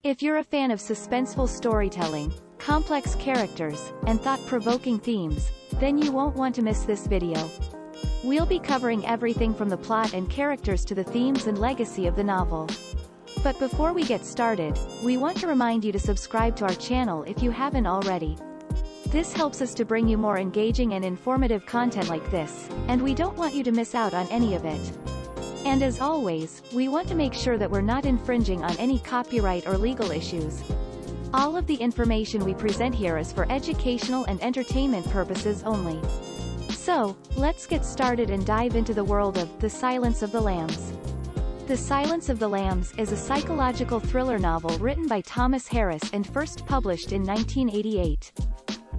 If you're a fan of suspenseful storytelling, complex characters, and thought-provoking themes, then you won't want to miss this video. We'll be covering everything from the plot and characters to the themes and legacy of the novel. But before we get started, we want to remind you to subscribe to our channel if you haven't already. This helps us to bring you more engaging and informative content like this, and we don't want you to miss out on any of it. And as always, we want to make sure that we're not infringing on any copyright or legal issues. All of the information we present here is for educational and entertainment purposes only. So, let's get started and dive into the world of The Silence of the Lambs. The Silence of the Lambs is a psychological thriller novel written by Thomas Harris and first published in 1988.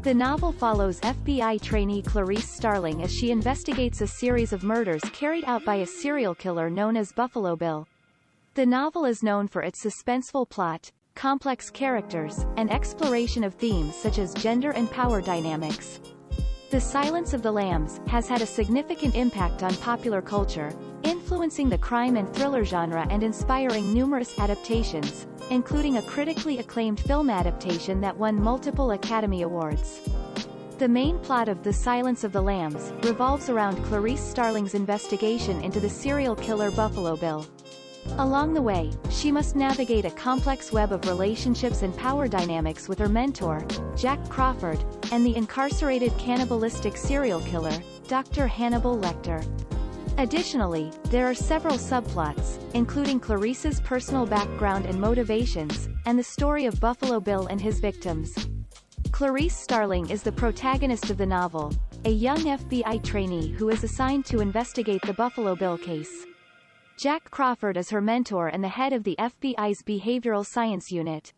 The novel follows FBI trainee Clarice Starling as she investigates a series of murders carried out by a serial killer known as Buffalo Bill. The novel is known for its suspenseful plot, complex characters, and exploration of themes such as gender and power dynamics. The Silence of the Lambs has had a significant impact on popular culture, influencing the crime and thriller genre and inspiring numerous adaptations, including a critically acclaimed film adaptation that won multiple Academy Awards. The main plot of The Silence of the Lambs revolves around Clarice Starling's investigation into the serial killer Buffalo Bill. Along the way, she must navigate a complex web of relationships and power dynamics with her mentor, Jack Crawford, and the incarcerated cannibalistic serial killer, Dr. Hannibal Lecter. Additionally, there are several subplots, including Clarice's personal background and motivations, and the story of Buffalo Bill and his victims. Clarice Starling is the protagonist of the novel, a young FBI trainee who is assigned to investigate the Buffalo Bill case. Jack Crawford is her mentor and the head of the FBI's Behavioral Science Unit.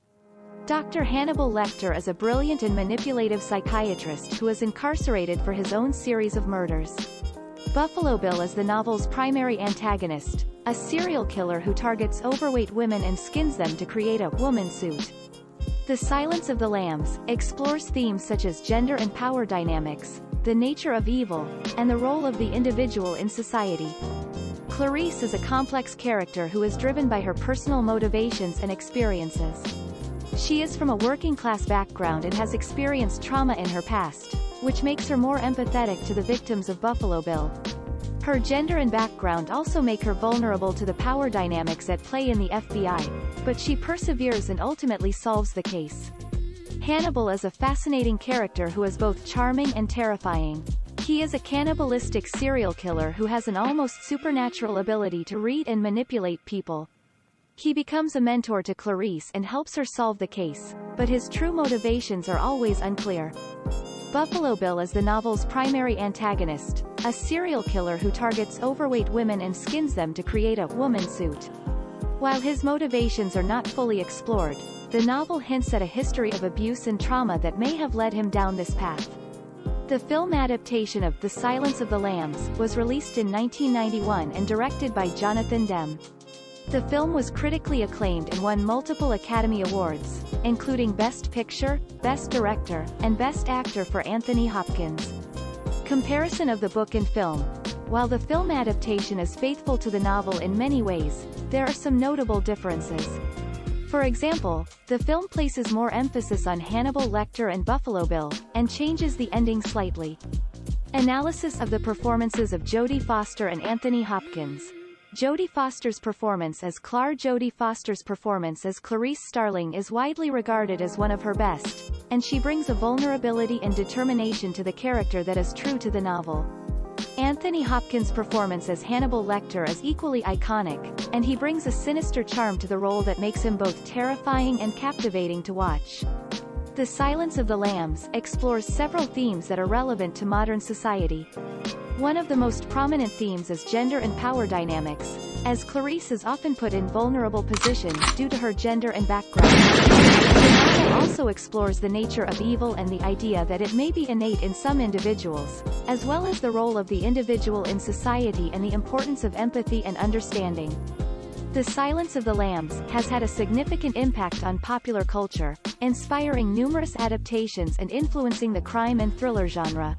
Dr. Hannibal Lecter is a brilliant and manipulative psychiatrist who is incarcerated for his own series of murders. Buffalo Bill is the novel's primary antagonist, a serial killer who targets overweight women and skins them to create a woman suit. The Silence of the Lambs explores themes such as gender and power dynamics, the nature of evil, and the role of the individual in society. Clarice is a complex character who is driven by her personal motivations and experiences. She is from a working-class background and has experienced trauma in her past, which makes her more empathetic to the victims of Buffalo Bill. Her gender and background also make her vulnerable to the power dynamics at play in the FBI, but she perseveres and ultimately solves the case. Hannibal is a fascinating character who is both charming and terrifying. He is a cannibalistic serial killer who has an almost supernatural ability to read and manipulate people. He becomes a mentor to Clarice and helps her solve the case, but his true motivations are always unclear. Buffalo Bill is the novel's primary antagonist, a serial killer who targets overweight women and skins them to create a woman suit. While his motivations are not fully explored, the novel hints at a history of abuse and trauma that may have led him down this path. The film adaptation of The Silence of the Lambs was released in 1991 and directed by Jonathan Demme. The film was critically acclaimed and won multiple Academy Awards, including Best Picture, Best Director, and Best Actor for Anthony Hopkins. Comparison of the book and film. While the film adaptation is faithful to the novel in many ways, there are some notable differences. For example, the film places more emphasis on Hannibal Lecter and Buffalo Bill, and changes the ending slightly. Analysis of the performances of Jodie Foster and Anthony Hopkins. Jodie Foster's performance as Jodie Foster's performance as Clarice Starling is widely regarded as one of her best, and she brings a vulnerability and determination to the character that is true to the novel. Anthony Hopkins' performance as Hannibal Lecter is equally iconic, and he brings a sinister charm to the role that makes him both terrifying and captivating to watch. The Silence of the Lambs explores several themes that are relevant to modern society. One of the most prominent themes is gender and power dynamics, as Clarice is often put in vulnerable positions due to her gender and background. The novel also explores the nature of evil and the idea that it may be innate in some individuals, as well as the role of the individual in society and the importance of empathy and understanding. The Silence of the Lambs has had a significant impact on popular culture, inspiring numerous adaptations and influencing the crime and thriller genre.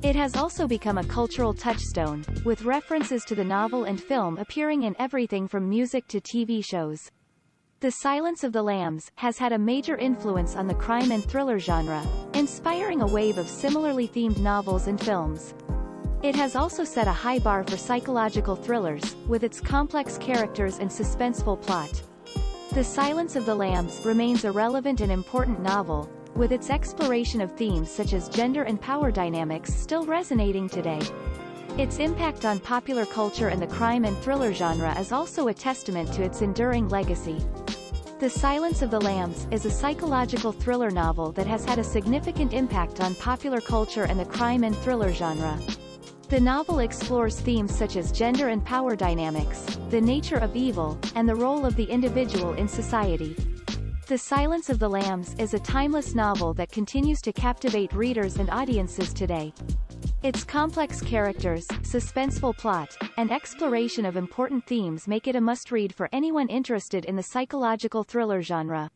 It has also become a cultural touchstone, with references to the novel and film appearing in everything from music to TV shows. The Silence of the Lambs has had a major influence on the crime and thriller genre, inspiring a wave of similarly themed novels and films. It has also set a high bar for psychological thrillers, with its complex characters and suspenseful plot. The Silence of the Lambs remains a relevant and important novel, with its exploration of themes such as gender and power dynamics still resonating today. Its impact on popular culture and the crime and thriller genre is also a testament to its enduring legacy. The Silence of the Lambs is a psychological thriller novel that has had a significant impact on popular culture and the crime and thriller genre. The novel explores themes such as gender and power dynamics, the nature of evil, and the role of the individual in society. The Silence of the Lambs is a timeless novel that continues to captivate readers and audiences today. Its complex characters, suspenseful plot, and exploration of important themes make it a must-read for anyone interested in the psychological thriller genre.